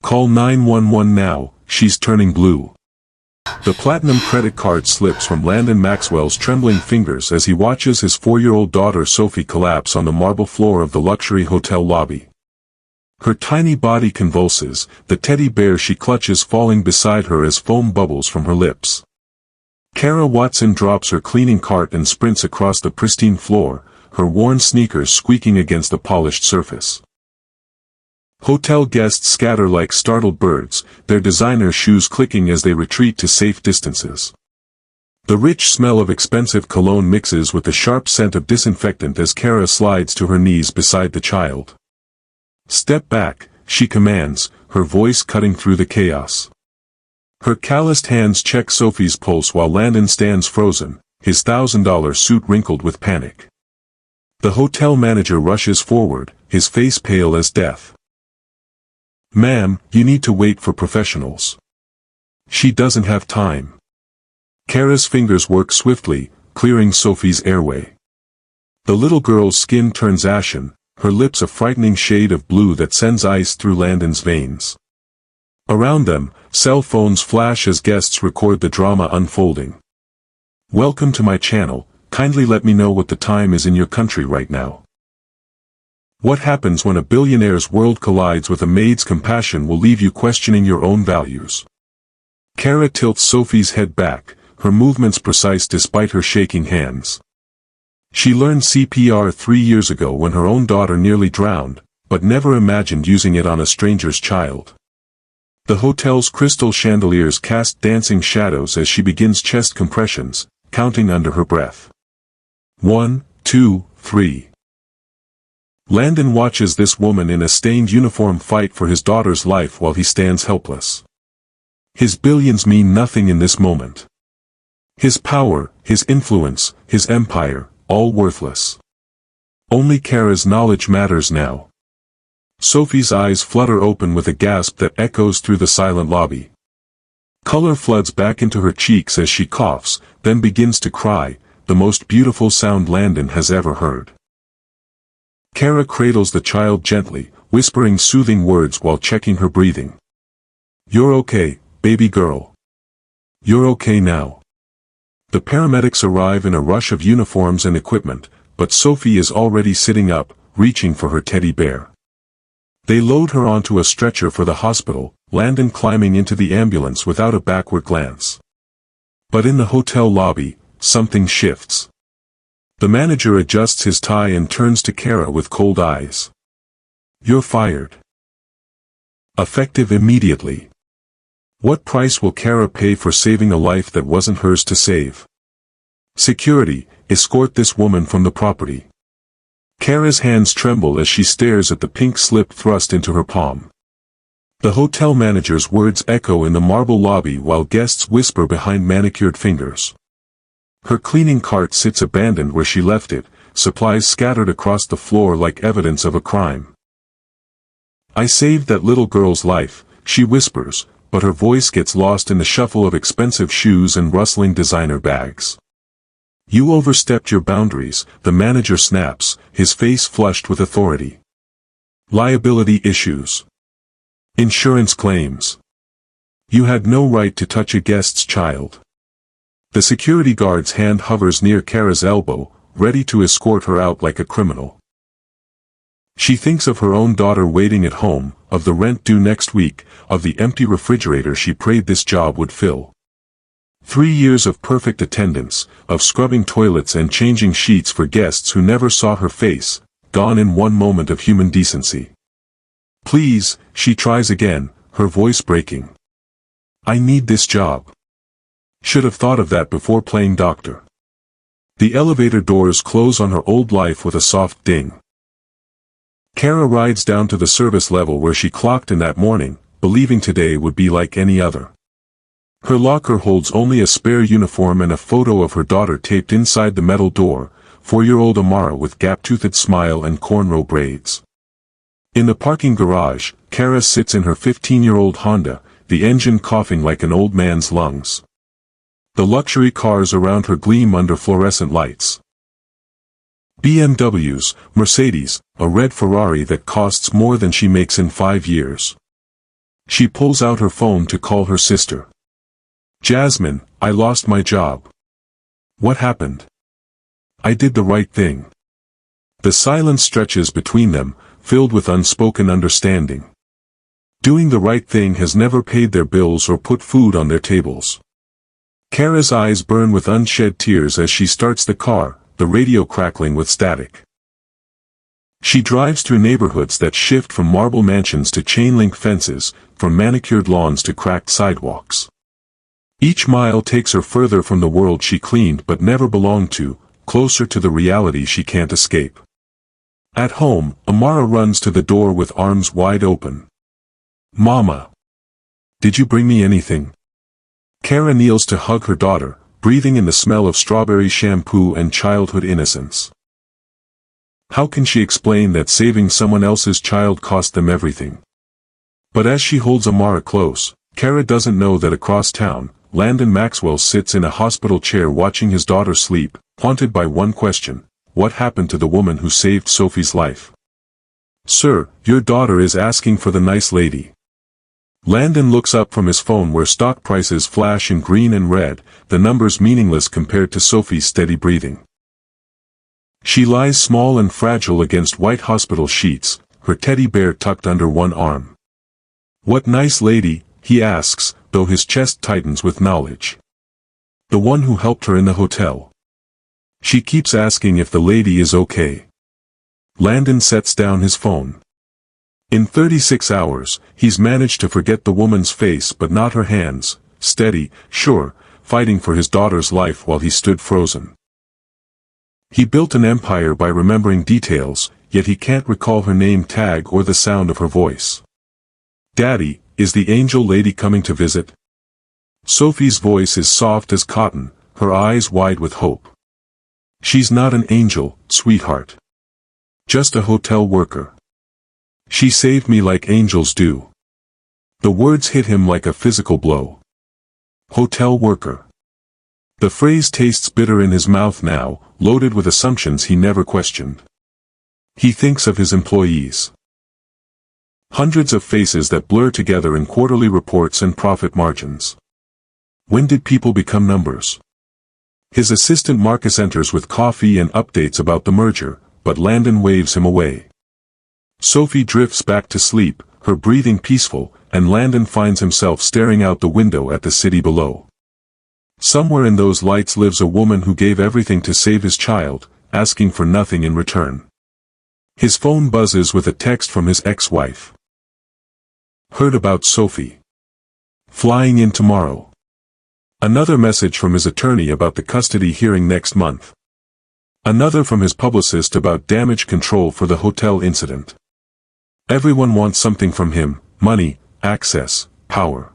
Call 911 now, she's turning blue. The platinum credit card slips from Landon Maxwell's trembling fingers as he watches his 4-year-old daughter Sophie collapse on the marble floor of the luxury hotel lobby. Her tiny body convulses, the teddy bear she clutches falling beside her as foam bubbles from her lips. Kara Watson drops her cleaning cart and sprints across the pristine floor, her worn sneakers squeaking against the polished surface. Hotel guests scatter like startled birds, their designer shoes clicking as they retreat to safe distances. The rich smell of expensive cologne mixes with the sharp scent of disinfectant as Kara slides to her knees beside the child. "Step back," she commands, her voice cutting through the chaos. Her calloused hands check Sophie's pulse while Landon stands frozen, his $1,000 suit wrinkled with panic. The hotel manager rushes forward, his face pale as death. "Ma'am, you need to wait for professionals. She doesn't have time." Kara's fingers work swiftly, clearing Sophie's airway. The little girl's skin turns ashen, her lips a frightening shade of blue that sends ice through Landon's veins. Around them, cell phones flash as guests record the drama unfolding. "Welcome to my channel, kindly let me know what the time is in your country right now." What happens when a billionaire's world collides with a maid's compassion will leave you questioning your own values. Kara tilts Sophie's head back, her movements precise despite her shaking hands. She learned CPR 3 years ago when her own daughter nearly drowned, but never imagined using it on a stranger's child. The hotel's crystal chandeliers cast dancing shadows as she begins chest compressions, counting under her breath. 1, 2, 3. Landon watches this woman in a stained uniform fight for his daughter's life while he stands helpless. His billions mean nothing in this moment. His power, his influence, his empire, all worthless. Only Kara's knowledge matters now. Sophie's eyes flutter open with a gasp that echoes through the silent lobby. Color floods back into her cheeks as she coughs, then begins to cry, the most beautiful sound Landon has ever heard. Kara cradles the child gently, whispering soothing words while checking her breathing. "You're okay, baby girl. You're okay now." The paramedics arrive in a rush of uniforms and equipment, but Sophie is already sitting up, reaching for her teddy bear. They load her onto a stretcher for the hospital, Landon climbing into the ambulance without a backward glance. But in the hotel lobby, something shifts. The manager adjusts his tie and turns to Kara with cold eyes. "You're fired. Effective immediately." What price will Kara pay for saving a life that wasn't hers to save? "Security, escort this woman from the property." Kara's hands tremble as she stares at the pink slip thrust into her palm. The hotel manager's words echo in the marble lobby while guests whisper behind manicured fingers. Her cleaning cart sits abandoned where she left it, supplies scattered across the floor like evidence of a crime. "I saved that little girl's life," she whispers, but her voice gets lost in the shuffle of expensive shoes and rustling designer bags. "You overstepped your boundaries," the manager snaps, his face flushed with authority. "Liability issues. Insurance claims. You had no right to touch a guest's child." The security guard's hand hovers near Kara's elbow, ready to escort her out like a criminal. She thinks of her own daughter waiting at home, of the rent due next week, of the empty refrigerator she prayed this job would fill. 3 years of perfect attendance, of scrubbing toilets and changing sheets for guests who never saw her face, gone in one moment of human decency. "Please," she tries again, her voice breaking. "I need this job. Should have thought of that before playing doctor." The elevator doors close on her old life with a soft ding. Kara rides down to the service level where she clocked in that morning, believing today would be like any other. Her locker holds only a spare uniform and a photo of her daughter taped inside the metal door, 4-year-old Amara with gap-toothed smile and cornrow braids. In the parking garage, Kara sits in her 15-year-old Honda, the engine coughing like an old man's lungs. The luxury cars around her gleam under fluorescent lights. BMWs, Mercedes, a red Ferrari that costs more than she makes in 5 years. She pulls out her phone to call her sister. Jasmine, I lost my job. What happened? I did the right thing. The silence stretches between them, filled with unspoken understanding. Doing the right thing has never paid their bills or put food on their tables. Kara's eyes burn with unshed tears as she starts the car, the radio crackling with static. She drives through neighborhoods that shift from marble mansions to chain-link fences, from manicured lawns to cracked sidewalks. Each mile takes her further from the world she cleaned but never belonged to, closer to the reality she can't escape. At home, Amara runs to the door with arms wide open. Mama! Did you bring me anything? Kara kneels to hug her daughter, breathing in the smell of strawberry shampoo and childhood innocence. How can she explain that saving someone else's child cost them everything? But as she holds Amara close, Kara doesn't know that across town, Landon Maxwell sits in a hospital chair watching his daughter sleep, haunted by one question: what happened to the woman who saved Sophie's life? Sir, your daughter is asking for the nice lady. Landon looks up from his phone where stock prices flash in green and red, the numbers meaningless compared to Sophie's steady breathing. She lies small and fragile against white hospital sheets, her teddy bear tucked under one arm. What nice lady, he asks, though his chest tightens with knowledge. The one who helped her in the hotel. She keeps asking if the lady is okay. Landon sets down his phone. In 36 hours, he's managed to forget the woman's face but not her hands, steady, sure, fighting for his daughter's life while he stood frozen. He built an empire by remembering details, yet he can't recall her name tag or the sound of her voice. Daddy, is the angel lady coming to visit? Sophie's voice is soft as cotton, her eyes wide with hope. She's not an angel, sweetheart. Just a hotel worker. She saved me like angels do. The words hit him like a physical blow. Hotel worker. The phrase tastes bitter in his mouth now, loaded with assumptions he never questioned. He thinks of his employees. Hundreds of faces that blur together in quarterly reports and profit margins. When did people become numbers? His assistant Marcus enters with coffee and updates about the merger, but Landon waves him away. Sophie drifts back to sleep, her breathing peaceful, and Landon finds himself staring out the window at the city below. Somewhere in those lights lives a woman who gave everything to save his child, asking for nothing in return. His phone buzzes with a text from his ex-wife. Heard about Sophie. Flying in tomorrow. Another message from his attorney about the custody hearing next month. Another from his publicist about damage control for the hotel incident. Everyone wants something from him: money, access, power.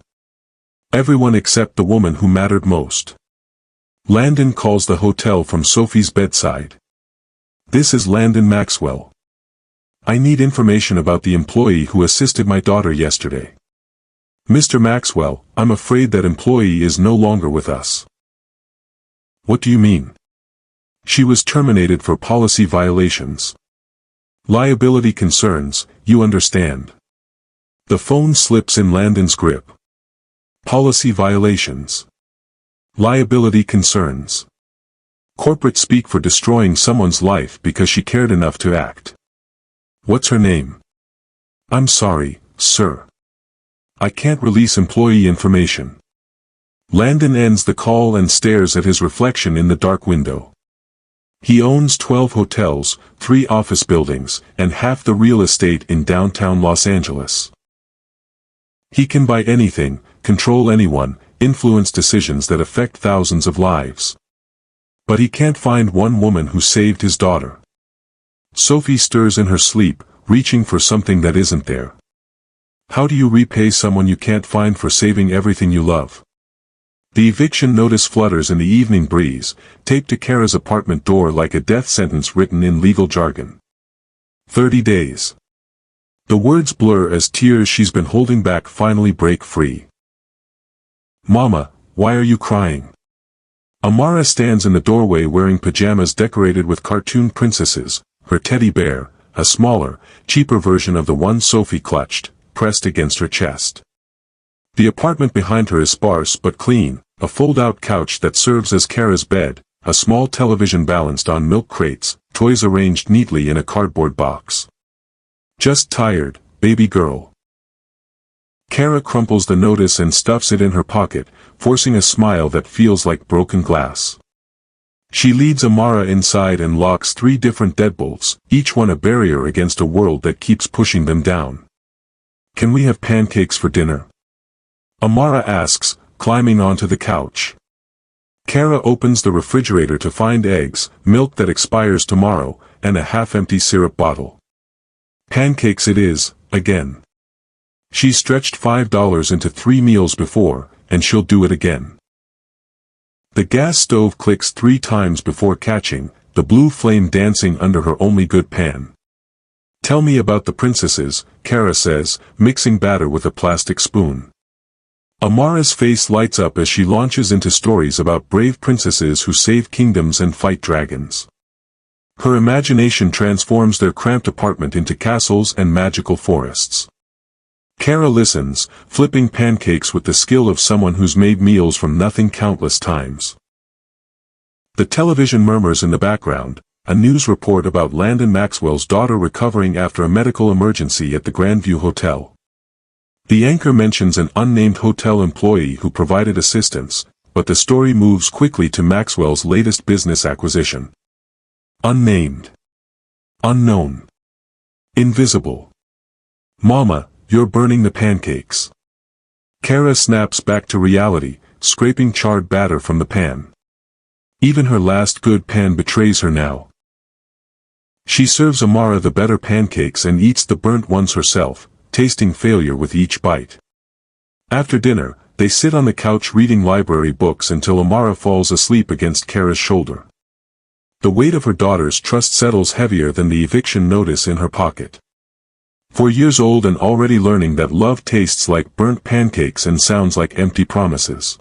Everyone except the woman who mattered most. Landon calls the hotel from Sophie's bedside. This is Landon Maxwell. I need information about the employee who assisted my daughter yesterday. Mr. Maxwell, I'm afraid that employee is no longer with us. What do you mean? She was terminated for policy violations. Liability concerns, you understand. The phone slips in Landon's grip. Policy violations. Liability concerns. Corporate speak for destroying someone's life because she cared enough to act. What's her name? I'm sorry, sir. I can't release employee information. Landon ends the call and stares at his reflection in the dark window. He owns 12 hotels, 3 office buildings, and half the real estate in downtown Los Angeles. He can buy anything, control anyone, influence decisions that affect thousands of lives. But he can't find one woman who saved his daughter. Sophie stirs in her sleep, reaching for something that isn't there. How do you repay someone you can't find for saving everything you love? The eviction notice flutters in the evening breeze, taped to Kara's apartment door like a death sentence written in legal jargon. 30 days. The words blur as tears she's been holding back finally break free. Mama, why are you crying? Amara stands in the doorway wearing pajamas decorated with cartoon princesses, her teddy bear, a smaller, cheaper version of the one Sophie clutched, pressed against her chest. The apartment behind her is sparse but clean, a fold-out couch that serves as Kara's bed, a small television balanced on milk crates, toys arranged neatly in a cardboard box. Just tired, baby girl. Kara crumples the notice and stuffs it in her pocket, forcing a smile that feels like broken glass. She leads Amara inside and locks 3 different deadbolts, each one a barrier against a world that keeps pushing them down. Can we have pancakes for dinner? Amara asks, climbing onto the couch. Kara opens the refrigerator to find eggs, milk that expires tomorrow, and a half-empty syrup bottle. Pancakes it is, again. She's stretched $5 into 3 meals before, and she'll do it again. The gas stove clicks 3 times before catching, the blue flame dancing under her only good pan. Tell me about the princesses, Kara says, mixing batter with a plastic spoon. Amara's face lights up as she launches into stories about brave princesses who save kingdoms and fight dragons. Her imagination transforms their cramped apartment into castles and magical forests. Kara listens, flipping pancakes with the skill of someone who's made meals from nothing countless times. The television murmurs in the background, a news report about Landon Maxwell's daughter recovering after a medical emergency at the Grandview Hotel. The anchor mentions an unnamed hotel employee who provided assistance, but the story moves quickly to Maxwell's latest business acquisition. Unnamed. Unknown. Invisible. Mama, you're burning the pancakes. Kara snaps back to reality, scraping charred batter from the pan. Even her last good pan betrays her now. She serves Amara the better pancakes and eats the burnt ones herself, tasting failure with each bite. After dinner, they sit on the couch reading library books until Amara falls asleep against Kara's shoulder. The weight of her daughter's trust settles heavier than the eviction notice in her pocket. 4 years old and already learning that love tastes like burnt pancakes and sounds like empty promises.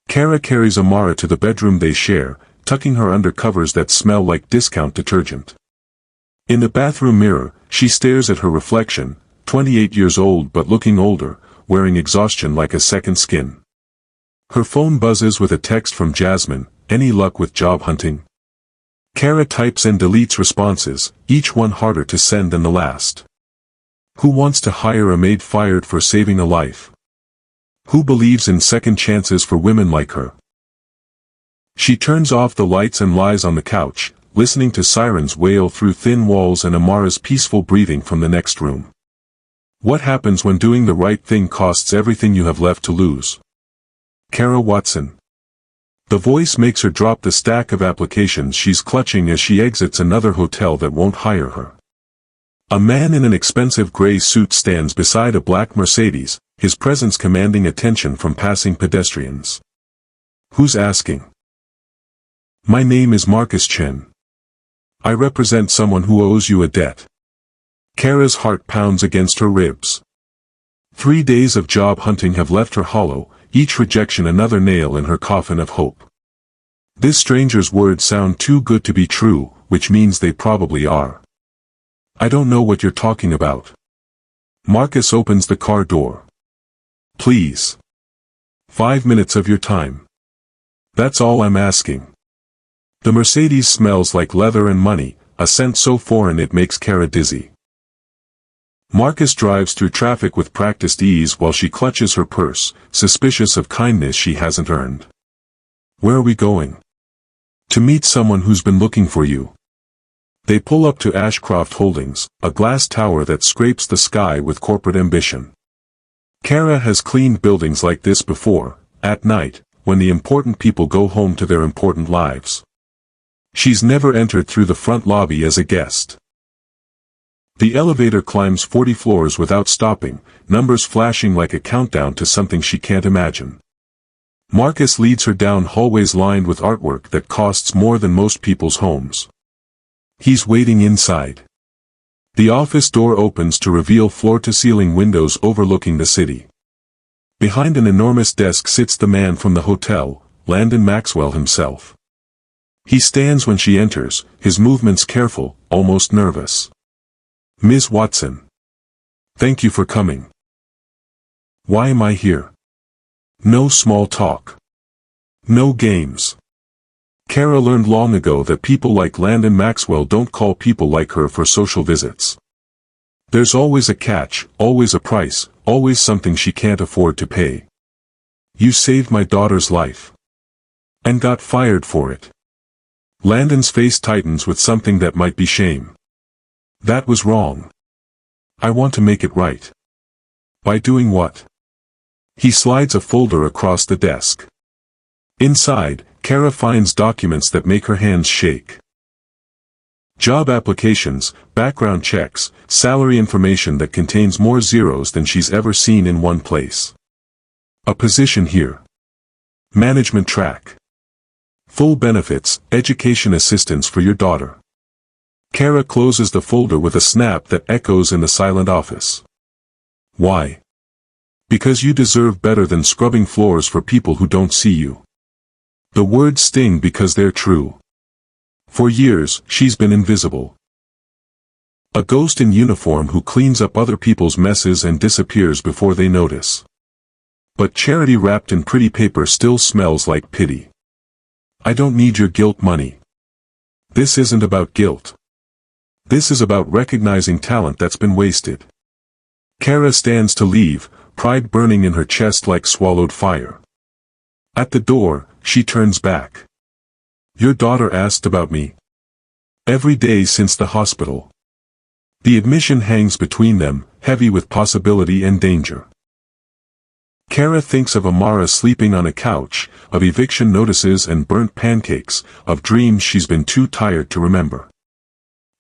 Kara carries Amara to the bedroom they share, tucking her under covers that smell like discount detergent. In the bathroom mirror, she stares at her reflection, 28 years old but looking older, wearing exhaustion like a second skin. Her phone buzzes with a text from Jasmine, any luck with job hunting? Kara types and deletes responses, each one harder to send than the last. Who wants to hire a maid fired for saving a life? Who believes in second chances for women like her? She turns off the lights and lies on the couch, listening to sirens wail through thin walls and Amara's peaceful breathing from the next room. What happens when doing the right thing costs everything you have left to lose? Kara Watson. The voice makes her drop the stack of applications she's clutching as she exits another hotel that won't hire her. A man in an expensive gray suit stands beside a black Mercedes, his presence commanding attention from passing pedestrians. Who's asking? My name is Marcus Chen. I represent someone who owes you a debt. Kara's heart pounds against her ribs. 3 days of job hunting have left her hollow, each rejection another nail in her coffin of hope. This stranger's words sound too good to be true, which means they probably are. I don't know what you're talking about. Marcus opens the car door. Please. 5 minutes of your time. That's all I'm asking. The Mercedes smells like leather and money, a scent so foreign it makes Kara dizzy. Marcus drives through traffic with practiced ease while she clutches her purse, suspicious of kindness she hasn't earned. Where are we going? To meet someone who's been looking for you. They pull up to Ashcroft Holdings, a glass tower that scrapes the sky with corporate ambition. Kara has cleaned buildings like this before, at night, when the important people go home to their important lives. She's never entered through the front lobby as a guest. The elevator climbs 40 floors without stopping, numbers flashing like a countdown to something she can't imagine. Marcus leads her down hallways lined with artwork that costs more than most people's homes. He's waiting inside. The office door opens to reveal floor-to-ceiling windows overlooking the city. Behind an enormous desk sits the man from the hotel, Landon Maxwell himself. He stands when she enters, his movements careful, almost nervous. Ms. Watson. Thank you for coming. Why am I here? No small talk. No games. Kara learned long ago that people like Landon Maxwell don't call people like her for social visits. There's always a catch, always a price, always something she can't afford to pay. You saved my daughter's life. And got fired for it. Landon's face tightens with something that might be shame. That was wrong. I want to make it right. By doing what? He slides a folder across the desk. Inside, Kara finds documents that make her hands shake. Job applications, background checks, salary information that contains more zeros than she's ever seen in one place. A position here. Management track. Full benefits, education assistance for your daughter. Kara closes the folder with a snap that echoes in the silent office. Why? Because you deserve better than scrubbing floors for people who don't see you. The words sting because they're true. For years, she's been invisible. A ghost in uniform who cleans up other people's messes and disappears before they notice. But charity wrapped in pretty paper still smells like pity. I don't need your guilt money. This isn't about guilt. This is about recognizing talent that's been wasted. Kara stands to leave, pride burning in her chest like swallowed fire. At the door, she turns back. Your daughter asked about me. Every day since the hospital. The admission hangs between them, heavy with possibility and danger. Kara thinks of Amara sleeping on a couch, of eviction notices and burnt pancakes, of dreams she's been too tired to remember.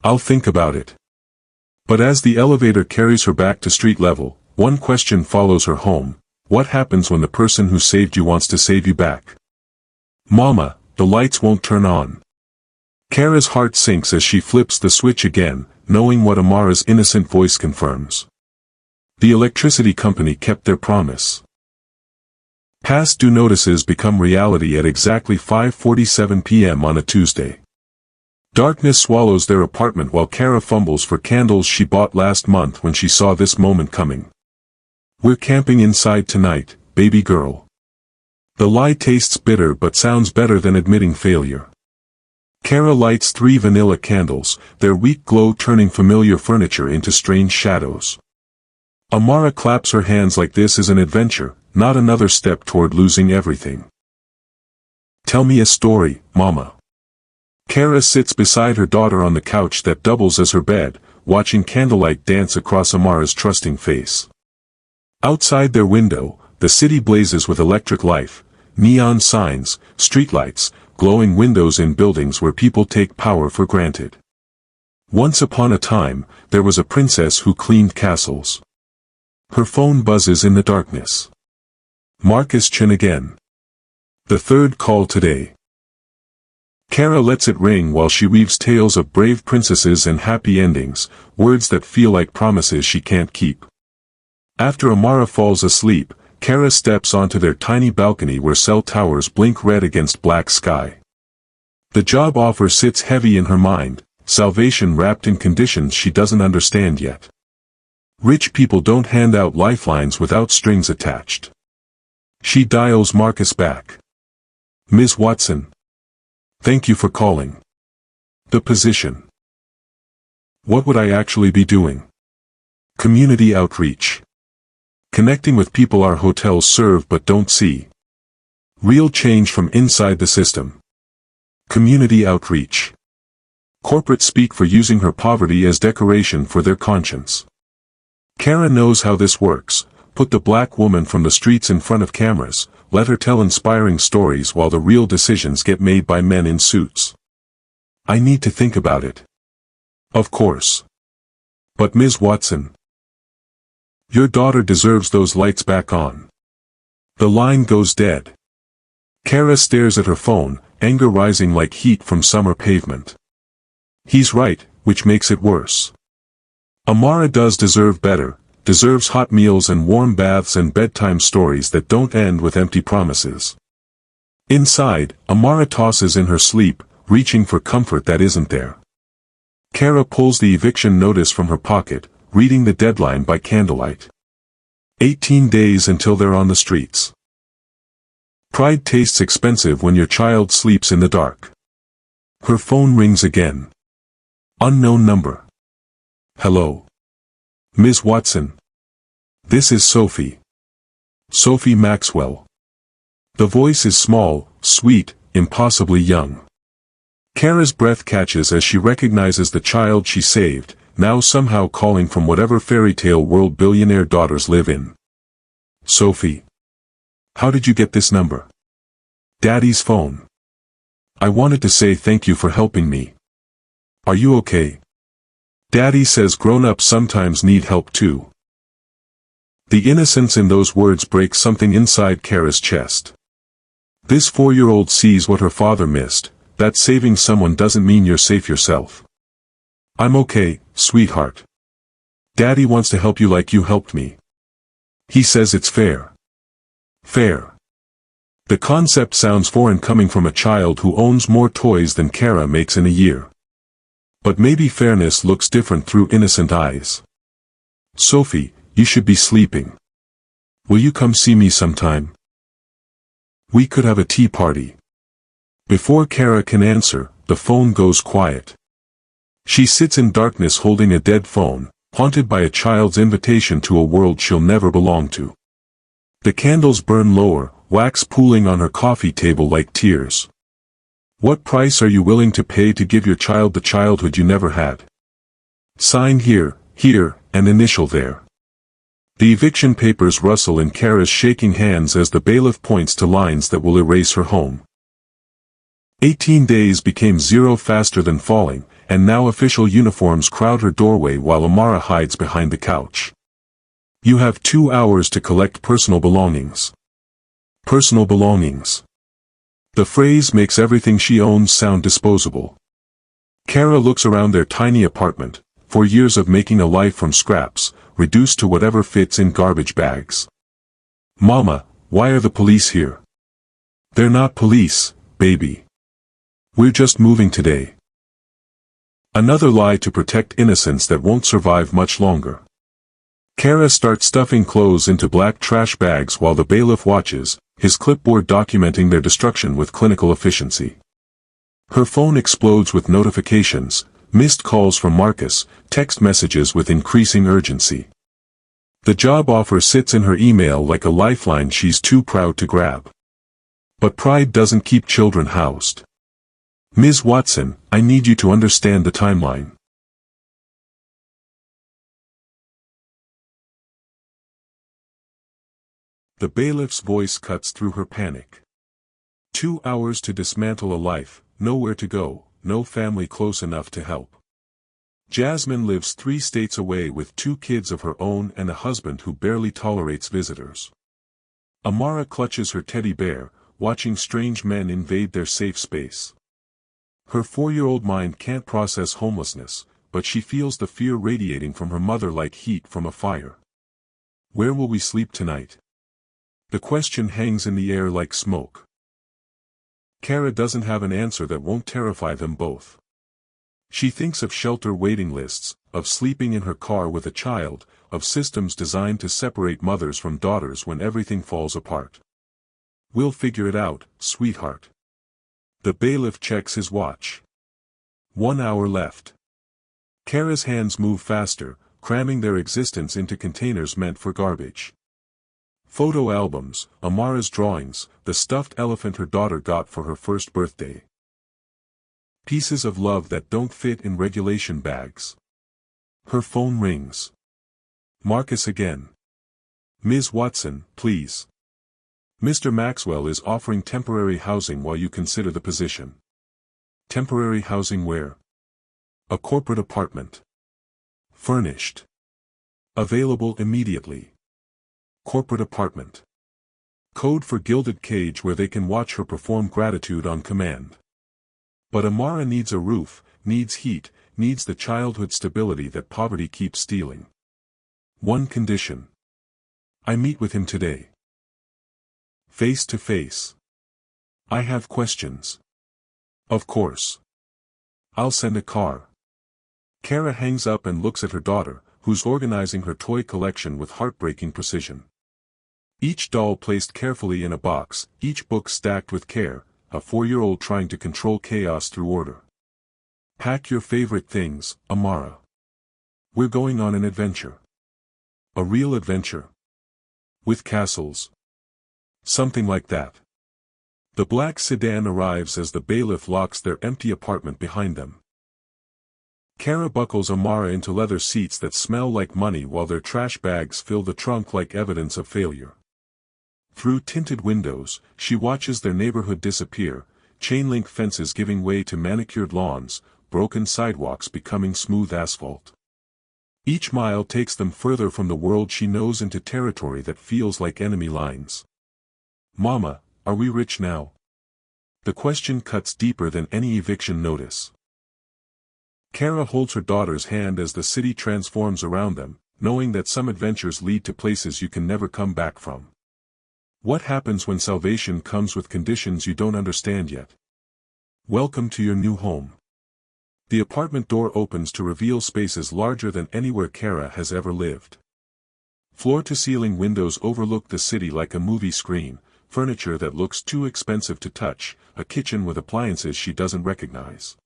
I'll think about it. But as the elevator carries her back to street level, one question follows her home. What happens when the person who saved you wants to save you back? Mama, the lights won't turn on. Kara's heart sinks as she flips the switch again, knowing what Amara's innocent voice confirms. The electricity company kept their promise. Past due notices become reality at exactly 5:47 p.m. on a Tuesday. Darkness swallows their apartment while Kara fumbles for candles she bought last month when she saw this moment coming. We're camping inside tonight, baby girl. The lie tastes bitter but sounds better than admitting failure. Kara lights 3 vanilla candles, their weak glow turning familiar furniture into strange shadows. Amara claps her hands like this is an adventure, not another step toward losing everything. Tell me a story, Mama. Kara sits beside her daughter on the couch that doubles as her bed, watching candlelight dance across Amara's trusting face. Outside their window, the city blazes with electric life, neon signs, streetlights, glowing windows in buildings where people take power for granted. Once upon a time, there was a princess who cleaned castles. Her phone buzzes in the darkness. Marcus Chin again. The third call today. Kara lets it ring while she weaves tales of brave princesses and happy endings, words that feel like promises she can't keep. After Amara falls asleep, Kara steps onto their tiny balcony where cell towers blink red against black sky. The job offer sits heavy in her mind, salvation wrapped in conditions she doesn't understand yet. Rich people don't hand out lifelines without strings attached. She dials Marcus back. Ms. Watson. Thank you for calling. The position. What would I actually be doing? Community outreach. Connecting with people our hotels serve but don't see. Real change from inside the system. Community outreach. Corporate speak for using her poverty as decoration for their conscience. Kara knows how this works. Put the black woman from the streets in front of cameras, let her tell inspiring stories while the real decisions get made by men in suits. I need to think about it. Of course. But Ms. Watson. Your daughter deserves those lights back on. The line goes dead. Kara stares at her phone, anger rising like heat from summer pavement. He's right, which makes it worse. Amara does deserve better, deserves hot meals and warm baths and bedtime stories that don't end with empty promises. Inside, Amara tosses in her sleep, reaching for comfort that isn't there. Kara pulls the eviction notice from her pocket, reading the deadline by candlelight. 18 days until they're on the streets. Pride tastes expensive when your child sleeps in the dark. Her phone rings again. Unknown number. Hello. Ms. Watson. This is Sophie. Sophie Maxwell. The voice is small, sweet, impossibly young. Kara's breath catches as she recognizes the child she saved, now somehow calling from whatever fairy tale world billionaire daughters live in. Sophie. How did you get this number? Daddy's phone. I wanted to say thank you for helping me. Are you okay? Daddy says grown-ups sometimes need help too. The innocence in those words breaks something inside Kara's chest. This 4-year-old sees what her father missed, that saving someone doesn't mean you're safe yourself. I'm okay, sweetheart. Daddy wants to help you like you helped me. He says it's fair. Fair. The concept sounds foreign coming from a child who owns more toys than Kara makes in a year. But maybe fairness looks different through innocent eyes. Sophie, you should be sleeping. Will you come see me sometime? We could have a tea party. Before Kara can answer, the phone goes quiet. She sits in darkness holding a dead phone, haunted by a child's invitation to a world she'll never belong to. The candles burn lower, wax pooling on her coffee table like tears. What price are you willing to pay to give your child the childhood you never had? Sign here, and initial there. The eviction papers rustle in Kara's shaking hands as the bailiff points to lines that will erase her home. 18 days became 0 faster than falling, and now official uniforms crowd her doorway while Amara hides behind the couch. You have 2 hours to collect personal belongings. Personal belongings. The phrase makes everything she owns sound disposable. Kara looks around their tiny apartment, 4 years of making a life from scraps, reduced to whatever fits in garbage bags. Mama, why are the police here? They're not police, baby. We're just moving today. Another lie to protect innocence that won't survive much longer. Kara starts stuffing clothes into black trash bags while the bailiff watches, his clipboard documenting their destruction with clinical efficiency. Her phone explodes with notifications, missed calls from Marcus, text messages with increasing urgency. The job offer sits in her email like a lifeline she's too proud to grab. But pride doesn't keep children housed. Ms. Watson, I need you to understand the timeline. The bailiff's voice cuts through her panic. 2 hours to dismantle a life, nowhere to go, no family close enough to help. Jasmine lives 3 states away with 2 kids of her own and a husband who barely tolerates visitors. Amara clutches her teddy bear, watching strange men invade their safe space. Her 4-year-old mind can't process homelessness, but she feels the fear radiating from her mother like heat from a fire. Where will we sleep tonight? The question hangs in the air like smoke. Kara doesn't have an answer that won't terrify them both. She thinks of shelter waiting lists, of sleeping in her car with a child, of systems designed to separate mothers from daughters when everything falls apart. We'll figure it out, sweetheart. The bailiff checks his watch. 1 hour left. Kara's hands move faster, cramming their existence into containers meant for garbage. Photo albums, Amara's drawings, the stuffed elephant her daughter got for her first birthday. Pieces of love that don't fit in regulation bags. Her phone rings. Marcus again. Ms. Watson, please. Mr. Maxwell is offering temporary housing while you consider the position. Temporary housing where? A corporate apartment. Furnished. Available immediately. Corporate apartment. Code for gilded cage where they can watch her perform gratitude on command. But Amara needs a roof, needs heat, needs the childhood stability that poverty keeps stealing. One condition. I meet with him today. Face to face. I have questions. Of course. I'll send a car. Kara hangs up and looks at her daughter, who's organizing her toy collection with heartbreaking precision. Each doll placed carefully in a box, each book stacked with care, a 4-year-old trying to control chaos through order. Pack your favorite things, Amara. We're going on an adventure. A real adventure. With castles. Something like that. The black sedan arrives as the bailiff locks their empty apartment behind them. Kara buckles Amara into leather seats that smell like money while their trash bags fill the trunk like evidence of failure. Through tinted windows, she watches their neighborhood disappear, chain-link fences giving way to manicured lawns, broken sidewalks becoming smooth asphalt. Each mile takes them further from the world she knows into territory that feels like enemy lines. Mama, are we rich now? The question cuts deeper than any eviction notice. Kara holds her daughter's hand as the city transforms around them, knowing that some adventures lead to places you can never come back from. What happens when salvation comes with conditions you don't understand yet? Welcome to your new home. The apartment door opens to reveal spaces larger than anywhere Kara has ever lived. Floor-to-ceiling windows overlook the city like a movie screen, furniture that looks too expensive to touch, a kitchen with appliances she doesn't recognize.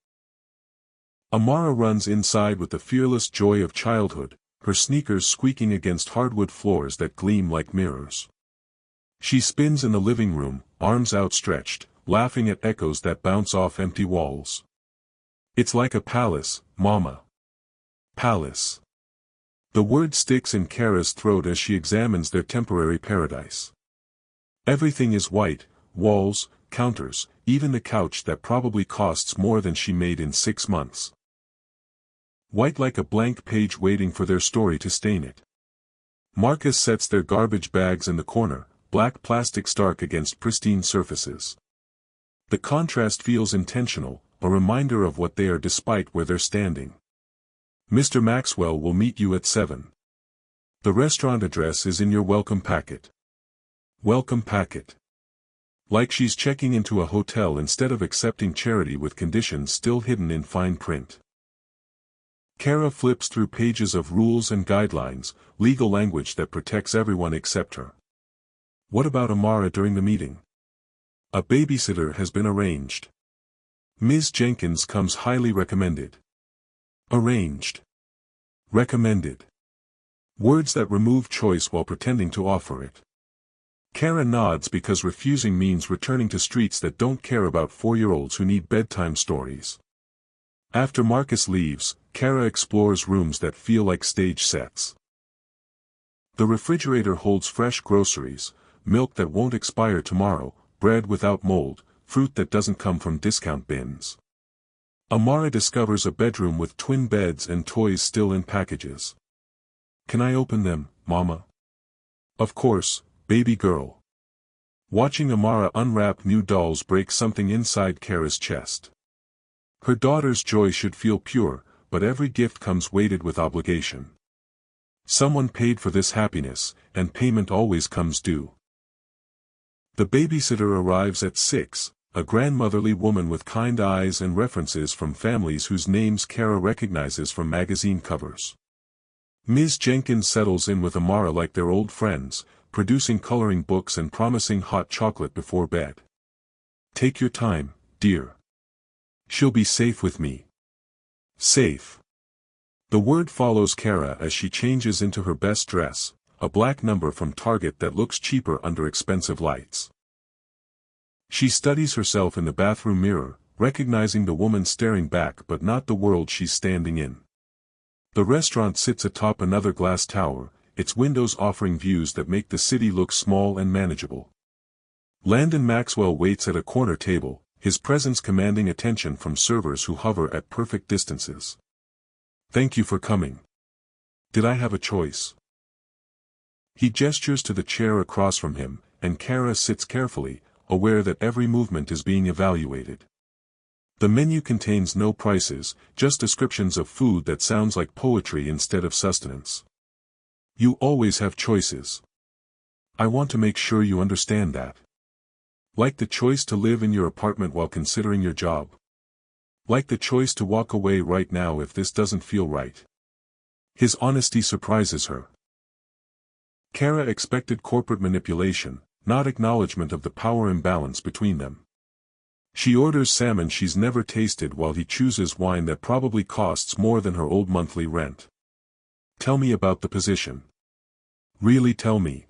Amara runs inside with the fearless joy of childhood, her sneakers squeaking against hardwood floors that gleam like mirrors. She spins in the living room, arms outstretched, laughing at echoes that bounce off empty walls. It's like a palace, Mama. Palace. The word sticks in Kara's throat as she examines their temporary paradise. Everything is white, walls, counters, even the couch that probably costs more than she made in 6 months. White like a blank page waiting for their story to stain it. Marcus sets their garbage bags in the corner, black plastic stark against pristine surfaces. The contrast feels intentional, a reminder of what they are despite where they're standing. Mr. Maxwell will meet you at 7. The restaurant address is in your welcome packet. Welcome packet. Like she's checking into a hotel instead of accepting charity with conditions still hidden in fine print. Kara flips through pages of rules and guidelines, legal language that protects everyone except her. What about Amara during the meeting? A babysitter has been arranged. Ms. Jenkins comes highly recommended. Arranged. Recommended. Words that remove choice while pretending to offer it. Kara nods because refusing means returning to streets that don't care about 4-year-olds who need bedtime stories. After Marcus leaves, Kara explores rooms that feel like stage sets. The refrigerator holds fresh groceries, milk that won't expire tomorrow, bread without mold, fruit that doesn't come from discount bins. Amara discovers a bedroom with twin beds and toys still in packages. Can I open them, Mama? Of course, baby girl. Watching Amara unwrap new dolls breaks something inside Kara's chest. Her daughter's joy should feel pure, but every gift comes weighted with obligation. Someone paid for this happiness, and payment always comes due. The babysitter arrives at 6, a grandmotherly woman with kind eyes and references from families whose names Kara recognizes from magazine covers. Ms. Jenkins settles in with Amara like they're old friends, producing coloring books and promising hot chocolate before bed. Take your time, dear. She'll be safe with me. Safe. The word follows Kara as she changes into her best dress, a black number from Target that looks cheaper under expensive lights. She studies herself in the bathroom mirror, recognizing the woman staring back but not the world she's standing in. The restaurant sits atop another glass tower, its windows offering views that make the city look small and manageable. Landon Maxwell waits at a corner table, his presence commanding attention from servers who hover at perfect distances. Thank you for coming. Did I have a choice? He gestures to the chair across from him, and Kara sits carefully, aware that every movement is being evaluated. The menu contains no prices, just descriptions of food that sounds like poetry instead of sustenance. You always have choices. I want to make sure you understand that. Like the choice to live in your apartment while considering your job. Like the choice to walk away right now if this doesn't feel right. His honesty surprises her. Kara expected corporate manipulation, not acknowledgement of the power imbalance between them. She orders salmon she's never tasted while he chooses wine that probably costs more than her old monthly rent. Tell me about the position. Really tell me.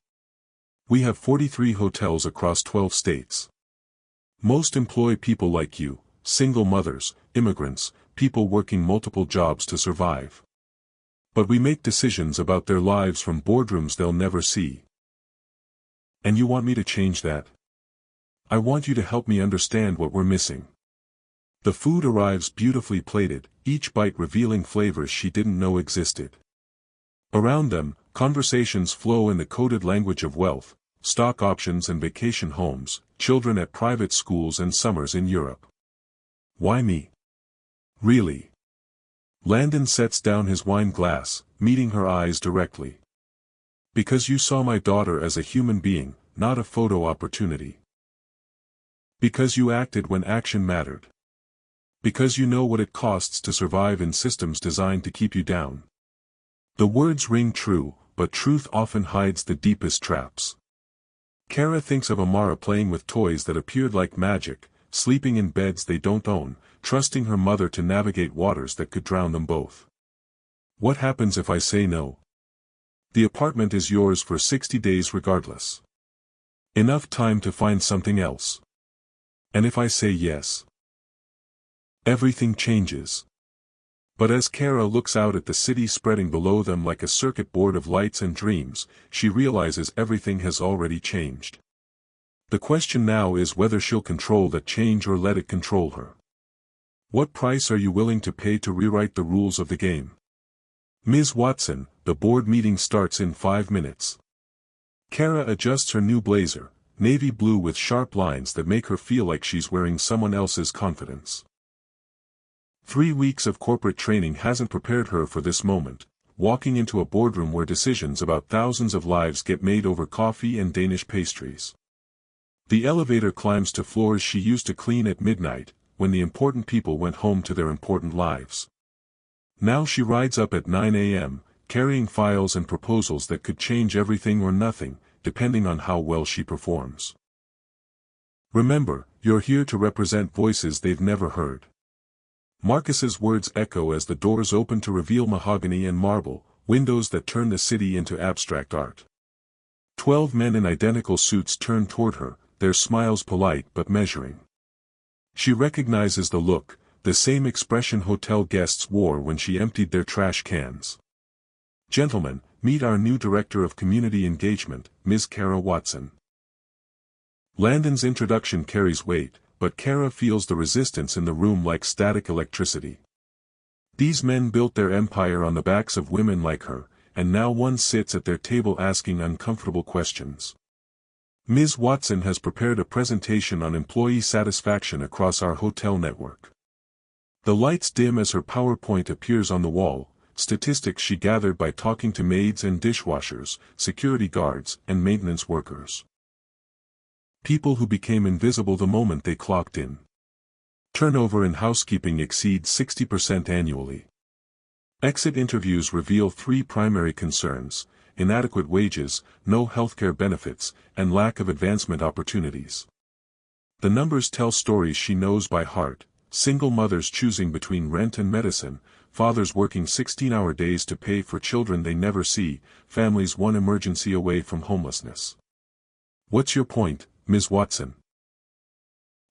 We have 43 hotels across 12 states. Most employ people like you, single mothers, immigrants, people working multiple jobs to survive. But we make decisions about their lives from boardrooms they'll never see. And you want me to change that? I want you to help me understand what we're missing. The food arrives beautifully plated, each bite revealing flavors she didn't know existed. Around them, conversations flow in the coded language of wealth, stock options and vacation homes, children at private schools and summers in Europe. Why me? Really? Landon sets down his wine glass, meeting her eyes directly. Because you saw my daughter as a human being, not a photo opportunity. Because you acted when action mattered. Because you know what it costs to survive in systems designed to keep you down. The words ring true, but truth often hides the deepest traps. Kara thinks of Amara playing with toys that appeared like magic, sleeping in beds they don't own, trusting her mother to navigate waters that could drown them both. What happens if I say no? The apartment is yours for 60 days regardless. Enough time to find something else. And if I say yes? Everything changes. But as Kara looks out at the city spreading below them like a circuit board of lights and dreams, she realizes everything has already changed. The question now is whether she'll control that change or let it control her. What price are you willing to pay to rewrite the rules of the game? Ms. Watson, the board meeting starts in 5 minutes. Kara adjusts her new blazer, navy blue with sharp lines that make her feel like she's wearing someone else's confidence. 3 weeks of corporate training hasn't prepared her for this moment, walking into a boardroom where decisions about thousands of lives get made over coffee and Danish pastries. The elevator climbs to floors she used to clean at midnight, when the important people went home to their important lives. Now she rides up at 9 a.m., carrying files and proposals that could change everything or nothing, depending on how well she performs. Remember, you're here to represent voices they've never heard. Marcus's words echo as the doors open to reveal mahogany and marble, windows that turn the city into abstract art. 12 men in identical suits turn toward her, their smiles polite but measuring. She recognizes the look, the same expression hotel guests wore when she emptied their trash cans. Gentlemen, meet our new Director of Community Engagement, Ms. Kara Watson. Landon's introduction carries weight, but Kara feels the resistance in the room like static electricity. These men built their empire on the backs of women like her, and now one sits at their table asking uncomfortable questions. Ms. Watson has prepared a presentation on employee satisfaction across our hotel network. The lights dim as her PowerPoint appears on the wall, statistics she gathered by talking to maids and dishwashers, security guards, and maintenance workers. People who became invisible the moment they clocked in. Turnover in housekeeping exceeds 60% annually. Exit interviews reveal 3 primary concerns: inadequate wages, no healthcare benefits, and lack of advancement opportunities. The numbers tell stories she knows by heart: single mothers choosing between rent and medicine, fathers working 16-hour days to pay for children they never see, families one emergency away from homelessness. What's your point, Ms. Watson?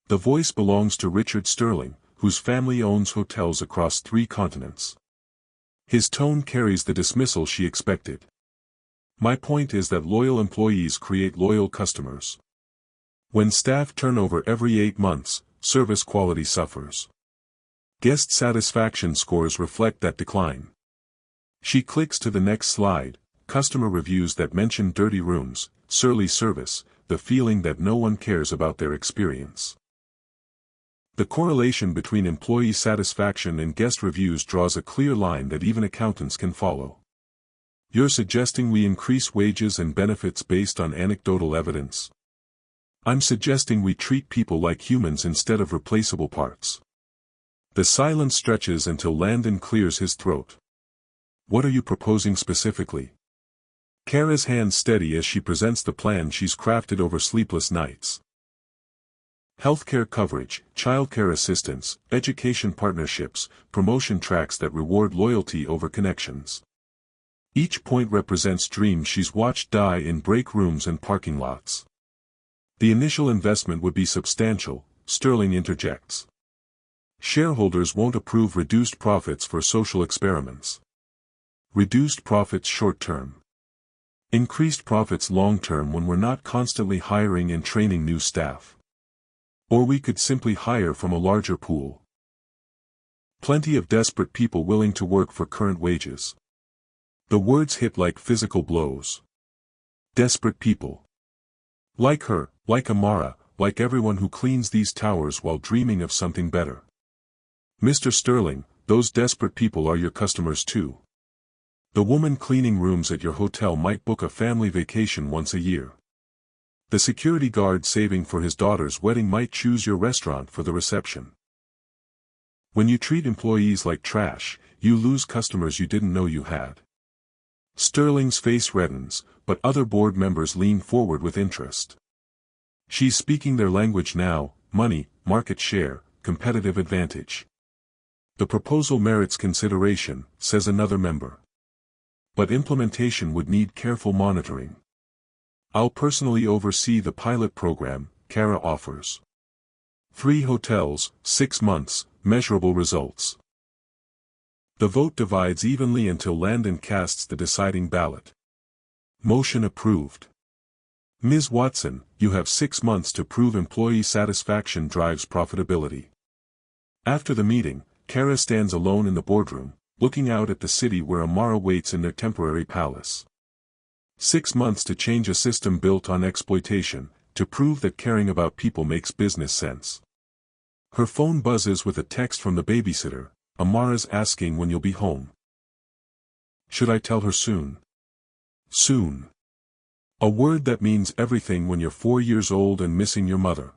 The voice belongs to Richard Sterling, whose family owns hotels across 3 continents. His tone carries the dismissal she expected. My point is that loyal employees create loyal customers. When staff turnover every 8 months, service quality suffers. Guest satisfaction scores reflect that decline. She clicks to the next slide: customer reviews that mention dirty rooms, surly service, the feeling that no one cares about their experience. The correlation between employee satisfaction and guest reviews draws a clear line that even accountants can follow. You're suggesting we increase wages and benefits based on anecdotal evidence? I'm suggesting we treat people like humans instead of replaceable parts. The silence stretches until Landon clears his throat. What are you proposing specifically? Kara's hands steady as she presents the plan she's crafted over sleepless nights. Healthcare coverage, childcare assistance, education partnerships, promotion tracks that reward loyalty over connections. Each point represents dreams she's watched die in break rooms and parking lots. The initial investment would be substantial, Sterling interjects. Shareholders won't approve reduced profits for social experiments. Reduced profits short-term. Increased profits long-term when we're not constantly hiring and training new staff. Or we could simply hire from a larger pool. Plenty of desperate people willing to work for current wages. The words hit like physical blows. Desperate people. Like her, like Amara, like everyone who cleans these towers while dreaming of something better. Mr. Sterling, those desperate people are your customers too. The woman cleaning rooms at your hotel might book a family vacation once a year. The security guard saving for his daughter's wedding might choose your restaurant for the reception. When you treat employees like trash, you lose customers you didn't know you had. Sterling's face reddens, but other board members lean forward with interest. She's speaking their language now: money, market share, competitive advantage. The proposal merits consideration, says another member. But implementation would need careful monitoring. I'll personally oversee the pilot program, Kara offers. 3 hotels, 6 months, measurable results. The vote divides evenly until Landon casts the deciding ballot. Motion approved. Ms. Watson, you have 6 months to prove employee satisfaction drives profitability. After the meeting, Kara stands alone in the boardroom, looking out at the city where Amara waits in their temporary palace. 6 months to change a system built on exploitation, to prove that caring about people makes business sense. Her phone buzzes with a text from the babysitter. Amara's asking when you'll be home. Should I tell her soon? Soon. A word that means everything when you're 4 years old and missing your mother.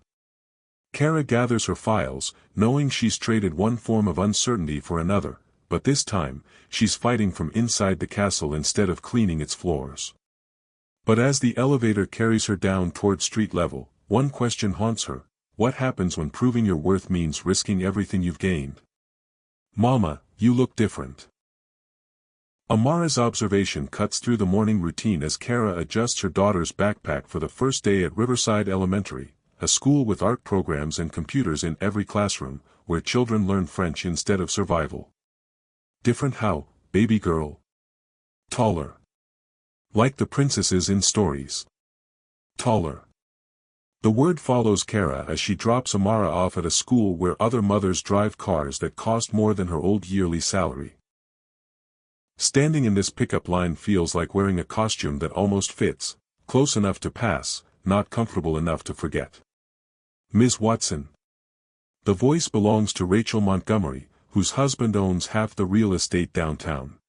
Kara gathers her files, knowing she's traded one form of uncertainty for another, but this time, she's fighting from inside the castle instead of cleaning its floors. But as the elevator carries her down toward street level, one question haunts her: what happens when proving your worth means risking everything you've gained? Mama, you look different. Amara's observation cuts through the morning routine as Kara adjusts her daughter's backpack for the first day at Riverside Elementary, a school with art programs and computers in every classroom, where children learn French instead of survival. Different how, baby girl? Taller. Like the princesses in stories. Taller. The word follows Kara as she drops Amara off at a school where other mothers drive cars that cost more than her old yearly salary. Standing in this pickup line feels like wearing a costume that almost fits, close enough to pass, not comfortable enough to forget. Ms. Watson. The voice belongs to Rachel Montgomery, whose husband owns half the real estate downtown.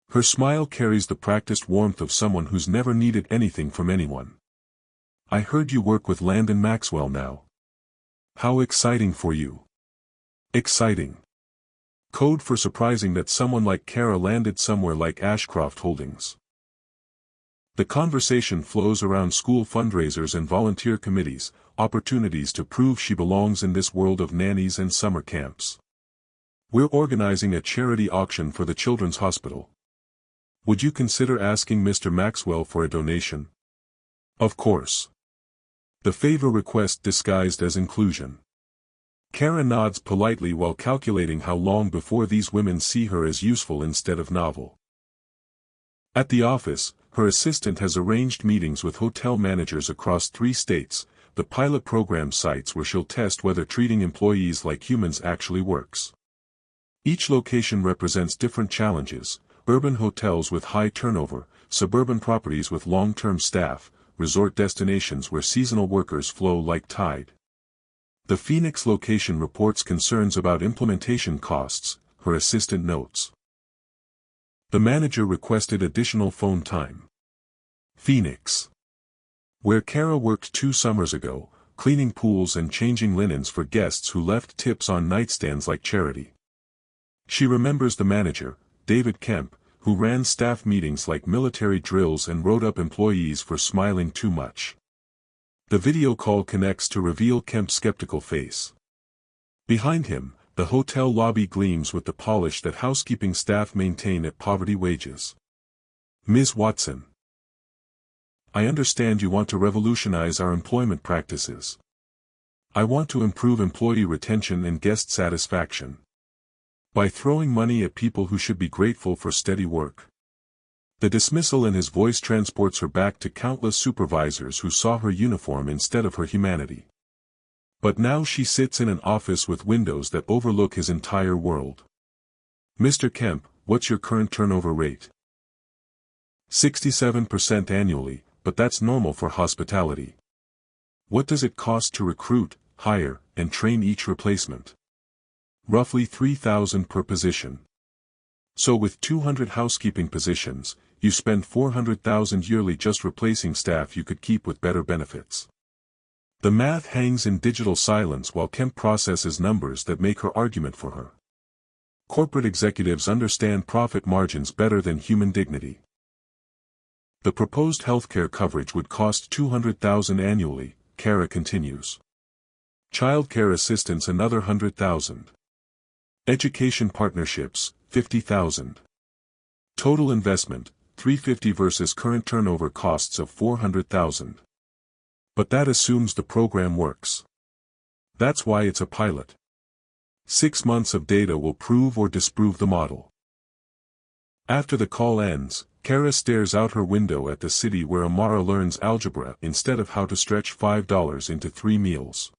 Her smile carries the practiced warmth of someone who's never needed anything from anyone. I heard you work with Landon Maxwell now. How exciting for you. Exciting. Code for surprising that someone like Kara landed somewhere like Ashcroft Holdings. The conversation flows around school fundraisers and volunteer committees, opportunities to prove she belongs in this world of nannies and summer camps. We're organizing a charity auction for the Children's Hospital. Would you consider asking Mr. Maxwell for a donation? Of course. The favor request disguised as inclusion. Kara nods politely while calculating how long before these women see her as useful instead of novel. At the office, her assistant has arranged meetings with hotel managers across 3 states, the pilot program sites where she'll test whether treating employees like humans actually works. Each location represents different challenges: urban hotels with high turnover, suburban properties with long-term staff, resort destinations where seasonal workers flow like tide. The Phoenix location reports concerns about implementation costs, her assistant notes. The manager requested additional phone time. Phoenix. Where Kara worked 2 summers ago, cleaning pools and changing linens for guests who left tips on nightstands like charity. She remembers the manager, David Kemp, who ran staff meetings like military drills and wrote up employees for smiling too much. The video call connects to reveal Kemp's skeptical face. Behind him, the hotel lobby gleams with the polish that housekeeping staff maintain at poverty wages. Ms. Watson. I understand you want to revolutionize our employment practices. I want to improve employee retention and guest satisfaction. By throwing money at people who should be grateful for steady work. The dismissal in his voice transports her back to countless supervisors who saw her uniform instead of her humanity. But now she sits in an office with windows that overlook his entire world. Mr. Kemp, what's your current turnover rate? 67% annually, but that's normal for hospitality. What does it cost to recruit, hire, and train each replacement? Roughly $3,000 per position. So with 200 housekeeping positions, you spend $400,000 yearly just replacing staff you could keep with better benefits. The math hangs in digital silence while Kemp processes numbers that make her argument for her. Corporate executives understand profit margins better than human dignity. The proposed healthcare coverage would cost $200,000 annually, Kara continues. Childcare assistance another $100,000. Education partnerships, $50,000. Total investment, $350,000 versus current turnover costs of $400,000. But that assumes the program works. That's why it's a pilot. 6 months of data will prove or disprove the model. After the call ends, Kara stares out her window at the city where Amara learns algebra instead of how to stretch $5 into 3 meals.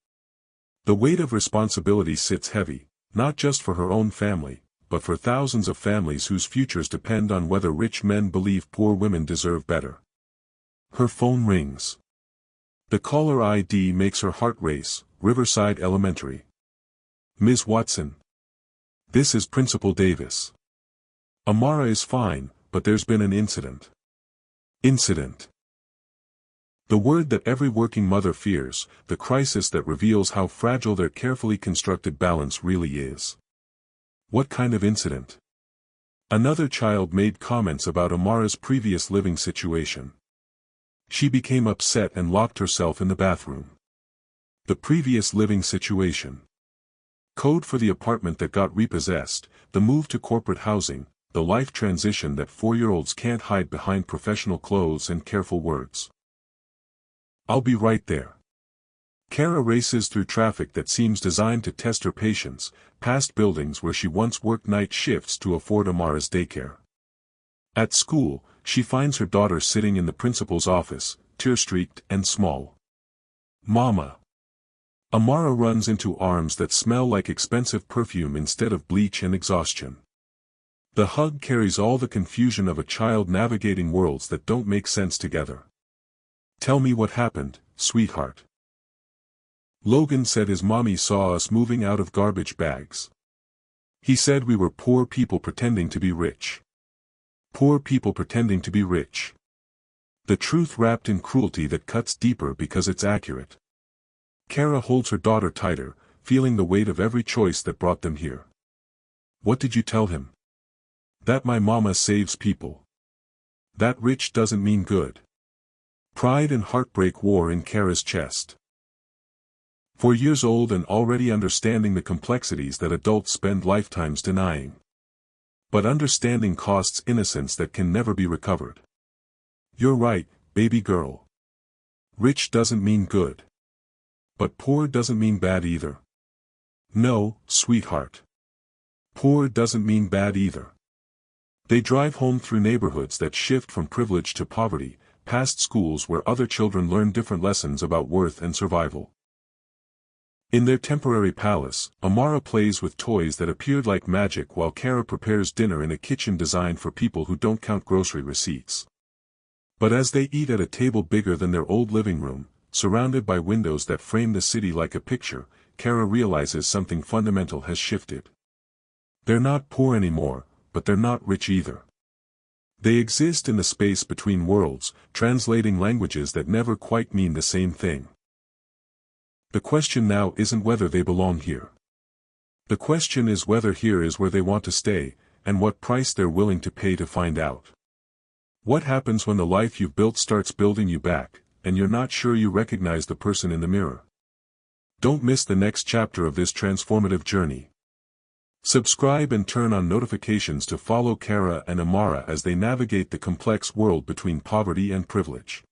The weight of responsibility sits heavy, not just for her own family, but for thousands of families whose futures depend on whether rich men believe poor women deserve better. Her phone rings. The caller ID makes her heart race. Riverside Elementary. Ms. Watson. This is Principal Davis. Amara is fine, but there's been an incident. Incident. The word that every working mother fears, the crisis that reveals how fragile their carefully constructed balance really is. What kind of incident? Another child made comments about Amara's previous living situation. She became upset and locked herself in the bathroom. The previous living situation. Code for the apartment that got repossessed, the move to corporate housing, the life transition that 4-year-olds can't hide behind professional clothes and careful words. I'll be right there. Kara races through traffic that seems designed to test her patience, past buildings where she once worked night shifts to afford Amara's daycare. At school, she finds her daughter sitting in the principal's office, tear-streaked and small. Mama. Amara runs into arms that smell like expensive perfume instead of bleach and exhaustion. The hug carries all the confusion of a child navigating worlds that don't make sense together. Tell me what happened, sweetheart. Logan said his mommy saw us moving out of garbage bags. He said we were poor people pretending to be rich. Poor people pretending to be rich. The truth wrapped in cruelty that cuts deeper because it's accurate. Kara holds her daughter tighter, feeling the weight of every choice that brought them here. What did you tell him? That my mama saves people. That rich doesn't mean good. Pride and heartbreak war in Kara's chest. 4 years old and already understanding the complexities that adults spend lifetimes denying. But understanding costs innocence that can never be recovered. You're right, baby girl. Rich doesn't mean good. But poor doesn't mean bad either. No, sweetheart. Poor doesn't mean bad either. They drive home through neighborhoods that shift from privilege to poverty, past schools where other children learn different lessons about worth and survival. In their temporary palace, Amara plays with toys that appeared like magic while Kara prepares dinner in a kitchen designed for people who don't count grocery receipts. But as they eat at a table bigger than their old living room, surrounded by windows that frame the city like a picture, Kara realizes something fundamental has shifted. They're not poor anymore, but they're not rich either. They exist in the space between worlds, translating languages that never quite mean the same thing. The question now isn't whether they belong here. The question is whether here is where they want to stay, and what price they're willing to pay to find out. What happens when the life you've built starts building you back, and you're not sure you recognize the person in the mirror? Don't miss the next chapter of this transformative journey. Subscribe and turn on notifications to follow Kara and Amara as they navigate the complex world between poverty and privilege.